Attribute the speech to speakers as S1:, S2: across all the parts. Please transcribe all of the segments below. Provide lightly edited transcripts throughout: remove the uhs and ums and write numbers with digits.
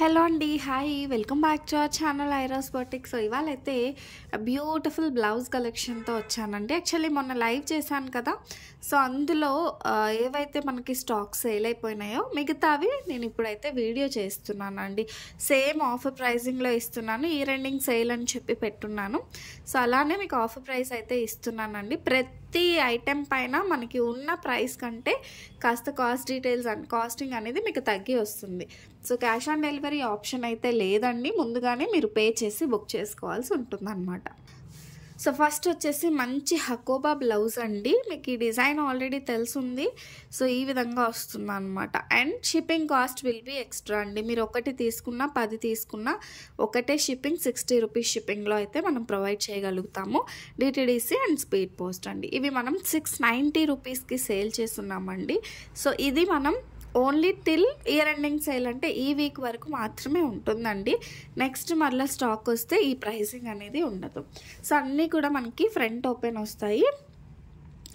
S1: Hello అండి. Hi. Welcome back to our channel Airas boutique. So ఇవాళైతే beautiful blouse కలెక్షన్‌తో వచ్చానండి. యాక్చువల్లీ మొన్న లైవ్ చేశాను కదా! సో అందులో ఏవైతే మనకి స్టాక్ సేల్ అయిపోయినాయో మిగతావి నేను ఇప్పుడైతే వీడియో చేస్తున్నానండి. సేమ్ ఆఫర్ ప్రైజింగ్‌లో ఇస్తున్నాను. ఇయర్ ఎండింగ్ సేల్ అని చెప్పి పెట్టున్నాను. సో అలానే మీకు ఆఫర్ ప్రైస్ అయితే ఇస్తున్నానండి. ప్రతి ఐటెం పైన మనకి ఉన్న ప్రైస్ కంటే కాస్త కాస్ట్ డీటెయిల్స్ అండ్ కాస్టింగ్ అనేది మీకు తగ్గి వస్తుంది. So cash on delivery option అయితే లేదండి. ముందుగానే మీరు పే చేసి బుక్ చేసుకోవాల్సి ఉంటుందన్నమాట. సో ఫస్ట్ వచ్చేసి మంచి హకోబా బ్లౌజ్ అండి. మీకు ఈ డిజైన్ ఆల్రెడీ తెలుసుంది. సో ఈ విధంగా వస్తుందన్నమాట. And shipping cost will be extra అండి. మీరు ఒకటి తీసుకున్నా 10 తీసుకున్నా ఒకటే షిప్పింగ్ 60 రూపీస్ షిప్పింగ్లో అయితే మనం ప్రొవైడ్ చేయగలుగుతాము. డిటిడిసి అండ్ స్పీడ్ పోస్ట్ అండి. ఇవి మనం 690 రూపీస్కి సేల్ చేస్తున్నామండి. సో ఇది మనం only till year ending sale అంటే ఈ వీక్ వరకు మాత్రమే ఉంటుందండి. నెక్స్ట్ మరలా స్టాక్ వస్తే ఈ ప్రైసింగ్ అనేది ఉండదు. సో అన్నీ కూడా మనకి ఫ్రంట్ ఓపెన్ వస్తాయి.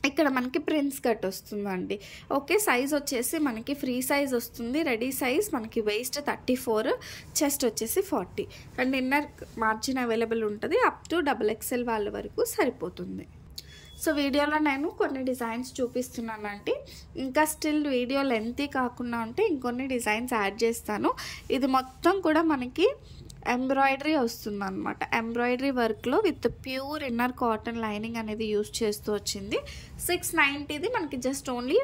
S1: ఇక్కడ మనకి ప్రిన్స్ కట్ వస్తుందండి. ఓకే, సైజ్ వచ్చేసి మనకి ఫ్రీ సైజ్ వస్తుంది. రెడీ సైజ్ మనకి వేస్ట్ 34, చెస్ట్ వచ్చేసి 40 అండ్ ఇన్నర్ మార్జిన్ అవైలబుల్ ఉంటుంది. అప్ టు XXL వాళ్ళ వరకు సరిపోతుంది. సో వీడియోలో నేను కొన్ని డిజైన్స్ చూపిస్తున్నానండి. ఇంకా స్టిల్ వీడియో లెంతీ కాకుండా ఉంటే ఇంకొన్ని డిజైన్స్ యాడ్ చేస్తాను. ఇది మొత్తం కూడా మనకి ఎంబ్రాయిడరీ వస్తుందన్నమాట. ఎంబ్రాయిడరీ వర్క్లో with pure inner cotton lining అనేది యూస్ చేస్తూ వచ్చింది. 690ది మనకి జస్ట్ ఓన్లీ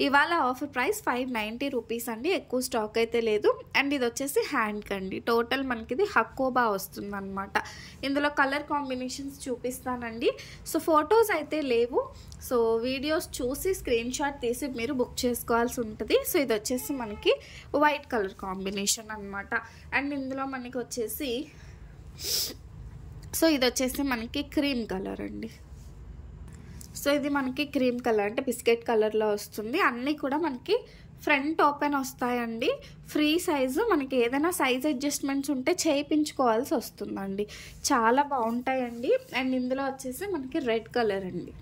S1: ఇవాళ ఆఫర్ ప్రైస్ 590 రూపీస్ అండి. ఎక్కువ స్టాక్ అయితే లేదు. అండ్ ఇది వచ్చేసి హ్యాండ్ కండి. టోటల్ మనకి ఇది హకోబా వస్తుందన్నమాట. ఇందులో కలర్ కాంబినేషన్స్ చూపిస్తానండి. సో ఫొటోస్ అయితే లేవు. సో వీడియోస్ చూసి స్క్రీన్ షాట్ తీసి మీరు బుక్ చేసుకోవాల్సి ఉంటుంది. సో ఇది వచ్చేసి మనకి వైట్ కలర్ కాంబినేషన్ అనమాట. అండ్ ఇందులో మనకి వచ్చేసి ఇది వచ్చేసి మనకి క్రీమ్ కలర్ అండి. సో ఇది మనకి క్రీమ్ కలర్ అంటే బిస్కెట్ కలర్లో వస్తుంది. అన్నీ కూడా మనకి ఫ్రంట్ ఓపెన్ వస్తాయండి. Free size. మనకి ఏదైనా సైజ్ అడ్జస్ట్మెంట్స్ ఉంటే చేయించుకోవాల్సి వస్తుందండి. చాలా బాగుంటాయండి. అండ్ ఇందులో వచ్చేసి మనకి రెడ్ కలర్ అండి.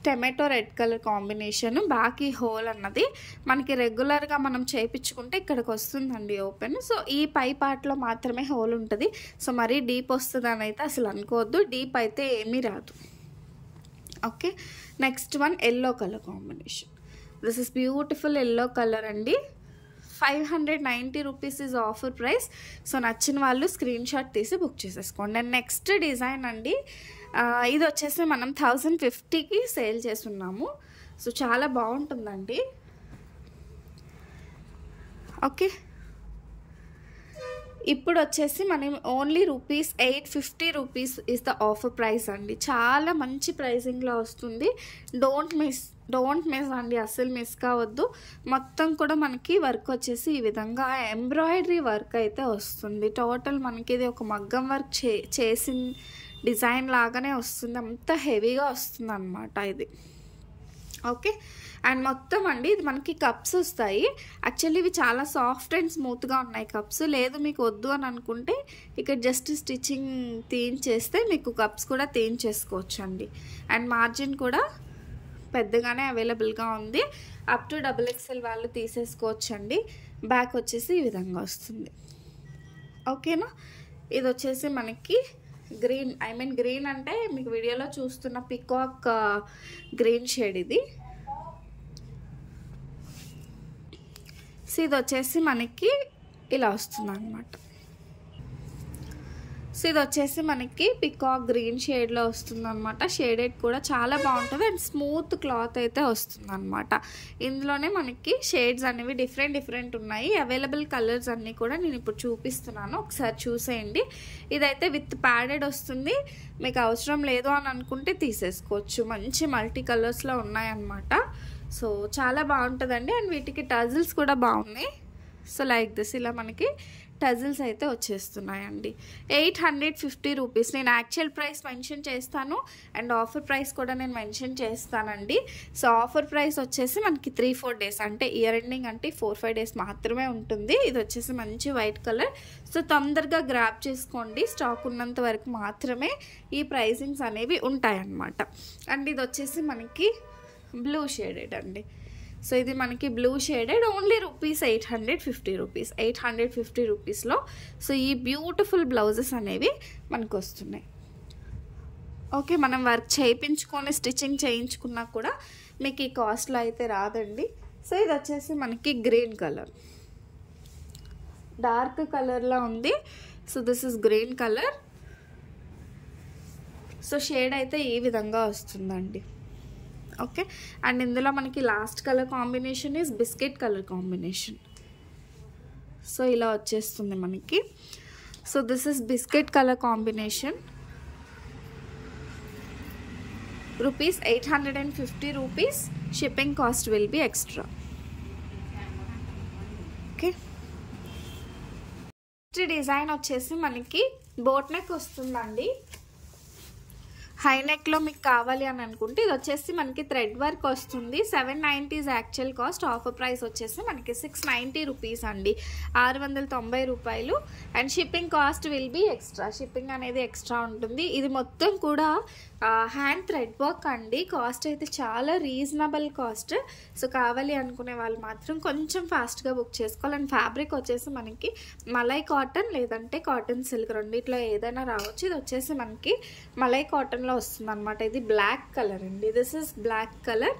S1: Tomato red colour combination. బాకీ హోల్ అన్నది మనకి రెగ్యులర్గా మనం చేయించుకుంటే ఇక్కడికి వస్తుందండి ఓపెన్. సో ఈ పై పార్ట్లో మాత్రమే హోల్ ఉంటుంది. సో మరీ డీప్ వస్తుందని అయితే అసలు అనుకోవద్దు. డీప్ అయితే ఏమీ రాదు. Okay, next one yellow colour combination. This is beautiful yellow colour అండి. 590 rupees is offer price. So నచ్చిన వాళ్ళు స్క్రీన్ షాట్ తీసి బుక్ చేసేసుకోండి. అండ్ నెక్స్ట్ డిజైన్ అండి. ఇది వచ్చేసి మనం 1050కి సేల్ చేస్తున్నాము. సో చాలా బాగుంటుందండి. ఓకే, ఇప్పుడు వచ్చేసి మనం only rupees 850 rupees is the offer price అండి. చాలా మంచి ప్రైజింగ్లో వస్తుంది. డోంట్ మిస్ అండి. అస్సలు మిస్ కావద్దు. మొత్తం కూడా మనకి వర్క్ వచ్చేసి ఈ విధంగా ఎంబ్రాయిడరీ వర్క్ అయితే వస్తుంది. టోటల్ మనకి ఇది ఒక మగ్గం వర్క్ చేసిన డిజైన్ లాగానే వస్తుంది. అంత హెవీగా వస్తుంది అన్నమాట ఇది. ఓకే, అండ్ మొత్తం అండి ఇది మనకి కప్స్ వస్తాయి. యాక్చువల్లీ ఇవి చాలా సాఫ్ట్ అండ్ స్మూత్గా ఉన్నాయి కప్స్. లేదు మీకు వద్దు అని అనుకుంటే ఇక్కడ జస్ట్ స్టిచ్చింగ్ తీయించేస్తే మీకు కప్స్ కూడా తీయించేసుకోవచ్చు అండి. అండ్ మార్జిన్ కూడా పెద్దగానే అవైలబుల్గా ఉంది. అప్ టు XXL వాళ్ళు తీసేసుకోవచ్చు అండి. బ్యాక్ వచ్చేసి ఈ విధంగా వస్తుంది. ఓకేనా, ఇది వచ్చేసి మనకి గ్రీన్, గ్రీన్ అంటే మీకు వీడియోలో చూస్తున్న పికాక్ గ్రీన్ షేడ్ ఇది. సో ఇది వచ్చేసి మనకి ఇలా వస్తుంది అనమాట. సో ఇది వచ్చేసి మనకి పికాక్ గ్రీన్ షేడ్లో వస్తుంది అనమాట. షేడెడ్ కూడా చాలా బాగుంటుంది. అండ్ స్మూత్ క్లాత్ అయితే వస్తుంది అనమాట. ఇందులోనే మనకి షేడ్స్ అనేవి డిఫరెంట్ ఉన్నాయి. అవైలబుల్ కలర్స్ అన్నీ కూడా నేను ఇప్పుడు చూపిస్తున్నాను. ఒకసారి చూసేయండి. ఇదైతే విత్ ప్యాడెడ్ వస్తుంది. మీకు అవసరం లేదు అని అనుకుంటే తీసేసుకోవచ్చు. మంచి మల్టీ కలర్స్లో ఉన్నాయన్నమాట. సో చాలా బాగుంటుందండి. అండ్ వీటికి టజిల్స్ కూడా బాగున్నాయి. సో లైక్ దిస్ ఇలా మనకి టజిల్స్ అయితే వచ్చేస్తున్నాయండి. 850 రూపీస్. నేను యాక్చువల్ ప్రైస్ మెన్షన్ చేస్తాను అండ్ ఆఫర్ ప్రైస్ కూడా నేను మెన్షన్ చేస్తానండి. సో ఆఫర్ ప్రైస్ వచ్చేసి మనకి 3-4 డేస్ అంటే ఇయర్ ఎండింగ్ అంటే 4-5 డేస్ మాత్రమే ఉంటుంది. ఇది వచ్చేసి మంచి వైట్ కలర్. సో తొందరగా గ్రాప్ చేసుకోండి. స్టాక్ ఉన్నంత వరకు మాత్రమే ఈ ప్రైజింగ్స్ అనేవి ఉంటాయన్నమాట. అండ్ ఇది వచ్చేసి మనకి బ్లూ షేడెడ్ అండి. సో ఇది మనకి blue shaded, only rupees 850 rupees, 850 రూపీస్లో. సో ఈ బ్యూటిఫుల్ బ్లౌజెస్ అనేవి మనకు వస్తున్నాయి. ఓకే, మనం వర్క్ చేయించుకొని స్టిచ్చింగ్ చేయించుకున్నా కూడా మీకు ఈ కాస్ట్లో అయితే రాదండి. సో ఇది వచ్చేసి మనకి గ్రీన్ కలర్, డార్క్ కలర్లో ఉంది. So this is green colour. So shade అయితే ఈ విధంగా వస్తుందండి. ఓకే, అండ్ ఇందులో మనకి last colour combination is biscuit colour combination. So ఇలా వచ్చేస్తుంది మనకి. So this is biscuit colour combination. Rupees 850 rupees. Shipping cost will be extra. Okay, next design వచ్చేసి మనకి బోట్ నెక్ వస్తుందండి. హై నెక్లో మీకు కావాలి అని అనుకుంటే ఇది వచ్చేసి మనకి థ్రెడ్ వర్క్ వస్తుంది. 790 యాక్చువల్ కాస్ట్, ఆఫర్ ప్రైస్ వచ్చేసి మనకి 690 రూపీస్ అండి, 690 రూపాయలు. And shipping cost will be extra, shipping అనేది ఎక్స్ట్రా ఉంటుంది. ఇది మొత్తం కూడా హ్యాండ్ థ్రెడ్ వర్క్ అండి. కాస్ట్ అయితే చాలా రీజనబుల్ కాస్ట్. సో కావాలి అనుకునే వాళ్ళు మాత్రం కొంచెం ఫాస్ట్గా బుక్ చేసుకోవాలి. అండ్ ఫ్యాబ్రిక్ వచ్చేసి మనకి మలై కాటన్ లేదంటే కాటన్ సిల్క్ రెండిట్లో ఏదైనా రావచ్చు. ఇది వచ్చేసి మనకి మలై కాటన్లో వస్తుంది అనమాట. ఇది బ్లాక్ కలర్ అండి, this is black colour.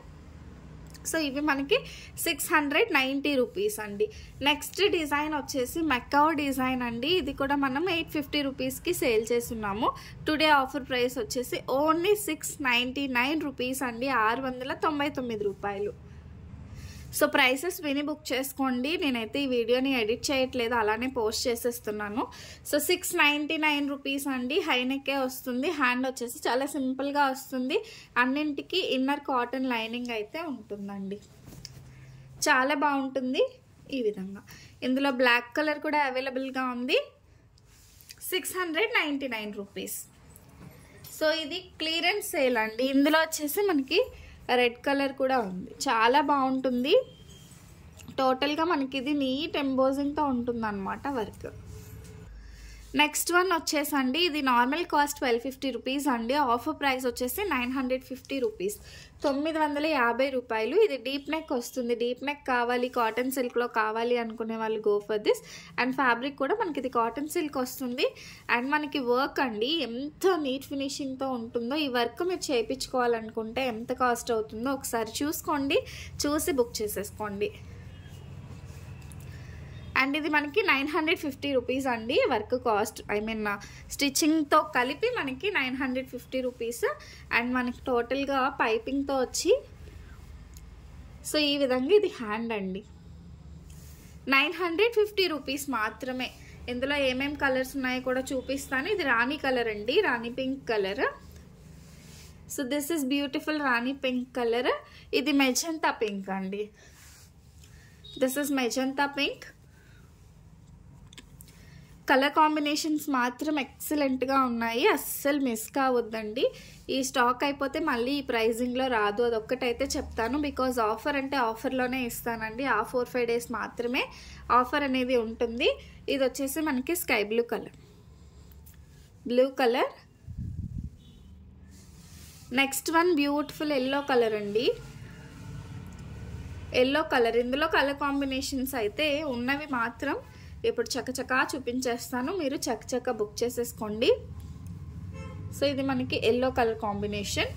S1: So ఇవి మనకి 690 రూపీస్ అండి. నెక్స్ట్ డిజైన్ వచ్చేసి మెక్కావ్ డిజైన్ అండి. ఇది కూడా మనం 850 రూపీస్కి సేల్ చేస్తున్నాము. టుడే ఆఫర్ ప్రైస్ వచ్చేసి ఓన్లీ 699 రూపీస్ అండి, 699 రూపాయలు. సో ప్రైసెస్ విని బుక్ చేసుకోండి. నేనైతే ఈ వీడియోని ఎడిట్ చేయట్లేదు, అలానే పోస్ట్ చేసేస్తున్నాను. సో 699 రూపీస్ అండి. హైనెక్కే వస్తుంది. హ్యాండ్ వచ్చేసి చాలా సింపుల్గా వస్తుంది. అన్నింటికి ఇన్నర్ కాటన్ లైనింగ్ అయితే ఉంటుందండి. చాలా బాగుంటుంది ఈ విధంగా. ఇందులో బ్లాక్ కలర్ కూడా అవైలబుల్గా ఉంది. 699 రూపీస్. సో ఇది క్లియరెన్స్ సేల్ అండి. ఇందులో వచ్చేసి మనకి రెడ్ కలర్ కూడా ఉంది, చాలా బాగుంటుంది. టోటల్గా మనకి ఇది నీట్ ఎంబోజింగ్తో ఉంటుంది అనమాట వర్క్. నెక్స్ట్ వన్ వచ్చేసండి, ఇది నార్మల్ కాస్ట్ 1250 రూపీస్ అండి, ఆఫర్ ప్రైస్ వచ్చేసి 950 రూపీస్, 950 రూపాయలు. ఇది డీప్ నెక్ వస్తుంది. డీప్ నెక్ కావాలి, కాటన్ సిల్క్లో కావాలి అనుకునే వాళ్ళు go for this. And fabric కూడా మనకి ఇది కాటన్ సిల్క్ వస్తుంది. అండ్ మనకి వర్క్ అండి ఎంత నీట్ ఫినిషింగ్తో ఉంటుందో. ఈ వర్క్ మీరు చేయించుకోవాలనుకుంటే ఎంత కాస్ట్ అవుతుందో ఒకసారి చూసుకోండి, చూసి బుక్ చేసేసుకోండి. అండ్ ఇది మనకి 950 రూపీస్ అండి వర్క్ కాస్ట్, ఐ మీన్ స్టిచ్చింగ్తో కలిపి మనకి 950 రూపీస్. అండ్ మనకి టోటల్గా పైపింగ్తో వచ్చి సో ఈ విధంగా ఇది హ్యాండ్ అండి. 950 రూపీస్ మాత్రమే. ఇందులో ఏమేం కలర్స్ ఉన్నాయో కూడా చూపిస్తాను. ఇది రాణి కలర్ అండి, rani pink colour. So this is beautiful rani pink colour. ఇది మెజంతా పింక్ అండి, this is magenta pink. Colour combinations మాత్రం ఎక్సలెంట్గా ఉన్నాయి, అస్సలు మిస్ కావద్దండి. ఈ స్టాక్ అయిపోతే మళ్ళీ ఈ ప్రైజింగ్లో రాదు, అదొక్కటైతే చెప్తాను. బికాజ్ ఆఫర్ అంటే ఆఫర్లోనే ఇస్తానండి, ఆ 4-5 డేస్ మాత్రమే ఆఫర్ అనేది ఉంటుంది. ఇది వచ్చేసి మనకి sky blue colour, blue colour. Next one beautiful yellow colour అండి, ఎల్లో కలర్. ఇందులో కలర్ కాంబినేషన్స్ అయితే ఉన్నవి మాత్రం ఇప్పుడు చకచకా చూపించేస్తాను, మీరు చకచకా బుక్ చేసేసుకోండి. సో ఇది మనకి yellow colour combination.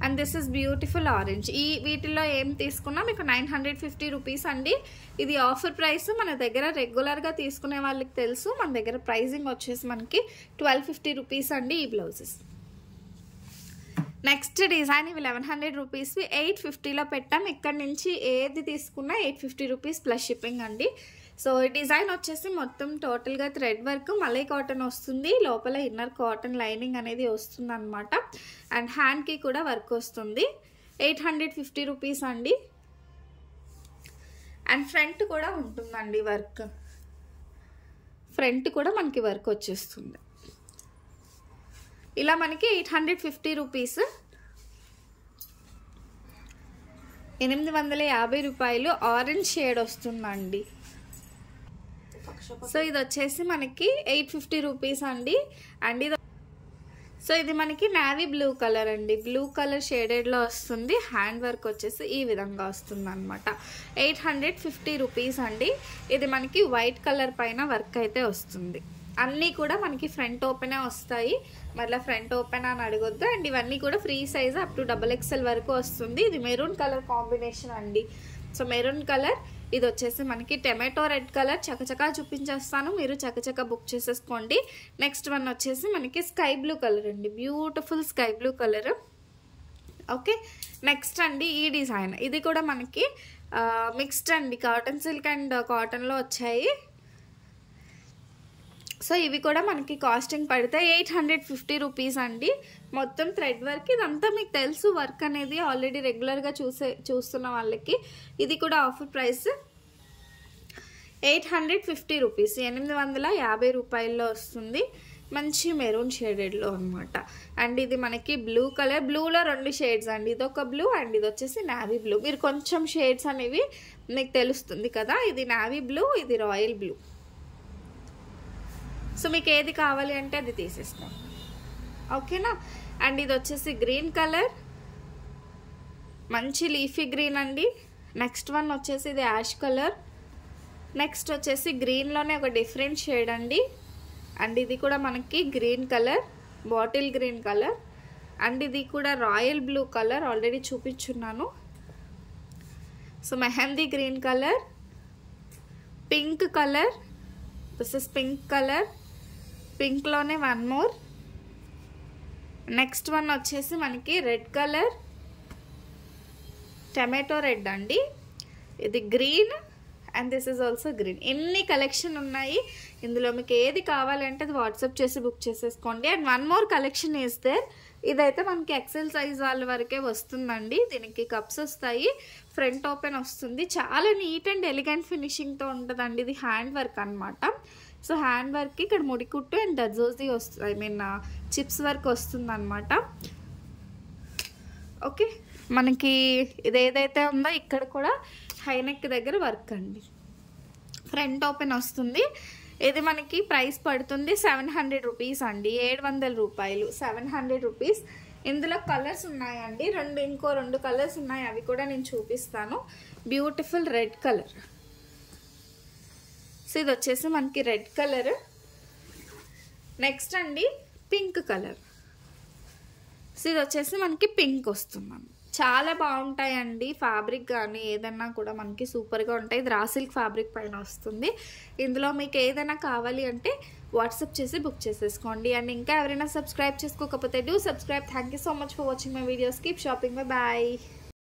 S1: And this is beautiful orange. ఈ వీటిలో ఏం తీసుకున్నా మీకు 950 రూపీస్ అండి. ఇది ఆఫర్ ప్రైస్. మన దగ్గర రెగ్యులర్గా తీసుకునే వాళ్ళకి తెలుసు, మన దగ్గర ప్రైజింగ్ వచ్చేసి మనకి 1250 రూపీస్ అండి ఈ బ్లౌజెస్. నెక్స్ట్ డిజైన్ ఇవి 1100 రూపీస్వి 850లో పెట్టాం. ఇక్కడ నుంచి ఏది తీసుకున్నా 850 రూపీస్ ప్లస్ షిప్పింగ్ అండి. సో ఈ డిజైన్ వచ్చేసి మొత్తం టోటల్గా థ్రెడ్ వర్క్, మలై కాటన్ వస్తుంది, లోపల ఇన్నర్ కాటన్ లైనింగ్ అనేది వస్తుంది అనమాట. అండ్ హ్యాండ్కి కూడా వర్క్ వస్తుంది. 850 రూపీస్ అండి. అండ్ ఫ్రంట్ కూడా ఉంటుందండి వర్క్, ఫ్రంట్ కూడా మనకి వర్క్ వచ్చేస్తుంది. ఇలా మనకి 850 రూపీస్, 850 రూపాయలు. ఆరెంజ్ షేడ్ వస్తుందండి. సో ఇది వచ్చేసి మనకి 850 రూపీస్ అండి. అండ్ ఇది సో ఇది మనకి నావీ బ్లూ కలర్ అండి, బ్లూ కలర్ షేడెడ్లో వస్తుంది. హ్యాండ్ వర్క్ వచ్చేసి ఈ విధంగా వస్తుంది అనమాట. 850 రూపీస్ అండి. ఇది మనకి వైట్ కలర్ పైన వర్క్ అయితే వస్తుంది. అన్నీ కూడా మనకి ఫ్రంట్ ఓపెనే వస్తాయి, మళ్ళీ ఫ్రంట్ ఓపెన్ అని అడగొద్దు. అండ్ ఇవన్నీ కూడా free size up to XXL వరకు వస్తుంది. ఇది మెరూన్ కలర్ కాంబినేషన్ అండి. సో మెరూన్ కలర్, ఇది వచ్చేసి మనకి టమాటో రెడ్ కలర్. చకచకా చూపించేస్తాను, మీరు చకచకా బుక్ చేసేసుకోండి. నెక్స్ట్ వన్ వచ్చేసి మనకి స్కై బ్లూ కలర్ అండి, beautiful sky blue colour. Okay, next అండి ఈ డిజైన్, ఇది కూడా మనకి మిక్స్డ్ అండి, కాటన్ సిల్క్ అండ్ కాటన్లో వచ్చాయి. సో ఇవి కూడా మనకి కాస్టింగ్ పడితే 850 రూపీస్ అండి. మొత్తం థ్రెడ్ వర్క్, ఇదంతా మీకు తెలుసు వర్క్ అనేది ఆల్రెడీ రెగ్యులర్గా చూస్తున్న వాళ్ళకి. ఇది కూడా ఆఫర్ ప్రైస్ 850 రూపీస్, 850 రూపాయల్లో వస్తుంది. మంచి మెరూన్ షేడెడ్లో అనమాట. అండ్ ఇది మనకి బ్లూ కలర్, బ్లూలో 2 షేడ్స్ అండి, ఇదొక బ్లూ అండ్ ఇది వచ్చేసి నావీ బ్లూ. మీరు కొంచెం షేడ్స్ అనేవి మీకు తెలుస్తుంది కదా, ఇది నావీ బ్లూ, ఇది రాయల్ బ్లూ. సో మీకు ఏది కావాలి అంటే అది తీసేసుకోండి, ఓకేనా. అండ్ ఇది వచ్చేసి గ్రీన్ కలర్, మంచి లీఫీ గ్రీన్ అండి. నెక్స్ట్ వన్ వచ్చేసి ఇది యాష్ కలర్. నెక్స్ట్ వచ్చేసి గ్రీన్లోనే ఒక డిఫరెంట్ షేడ్ అండి. అండ్ ఇది కూడా మనకి green colour, bottle green colour. And ఇది కూడా రాయల్ బ్లూ కలర్, ఆల్రెడీ చూపించున్నాను. So mehndi green colour, pink colour, this is pink colour, పింక్లోనే వన్ మోర్. నెక్స్ట్ వన్ వచ్చేసి మనకి రెడ్ కలర్, టమాటో రెడ్ అండి. ఇది green and this is also green. ఎన్ని collection ఉన్నాయి ఇందులో, మీకు ఏది కావాలంటే అది వాట్సాప్ చేసి బుక్ చేసేసుకోండి. And one more collection is there. ఇదైతే మనకి XL సైజ్ వాళ్ళ వరకే వస్తుందండి. దీనికి కప్స్ వస్తాయి, ఫ్రంట్ ఓపెన్ వస్తుంది, చాలా నీట్ అండ్ ఎలిగెంట్ ఫినిషింగ్తో ఉంటుందండి. ఇది హ్యాండ్ వర్క్ అనమాట. సో హ్యాండ్ వర్క్కి ఇక్కడ ముడికుట్టు అండ్ దజోజీ వస్తుంది, ఐ మీన్ చిప్స్ వర్క్ వస్తుంది అనమాట. ఓకే, మనకి ఇది ఏదైతే ఉందో ఇక్కడ కూడా హైనెక్ దగ్గర వర్క్ అండి, ఫ్రంట్ ఓపెన్ వస్తుంది. ఇది మనకి ప్రైస్ పడుతుంది 700 రూపీస్ అండి, 700 రూపాయలు, 700 రూపీస్. ఇందులో కలర్స్ ఉన్నాయండి, ఇంకో రెండు కలర్స్ ఉన్నాయి, అవి కూడా నేను చూపిస్తాను. Beautiful red colour. సో ఇది వచ్చేసి మనకి రెడ్ కలర్. నెక్స్ట్ అండి పింక్ కలర్. సో ఇది వచ్చేసి మనకి పింక్ వస్తుంది. చాలా బాగుంటాయండి, ఫ్యాబ్రిక్ కానీ ఏదన్నా కూడా మనకి సూపర్గా ఉంటాయి. ఇది రా సిల్క్ ఫ్యాబ్రిక్ పైన వస్తుంది. ఇందులో మీకు ఏదైనా కావాలి అంటే వాట్సాప్ చేసి బుక్ చేసేసుకోండి. అండ్ ఇంకా ఎవరైనా సబ్స్క్రైబ్ చేసుకోకపోతే do subscribe. Thank you so much for watching my videos. Keep shopping, bye bye.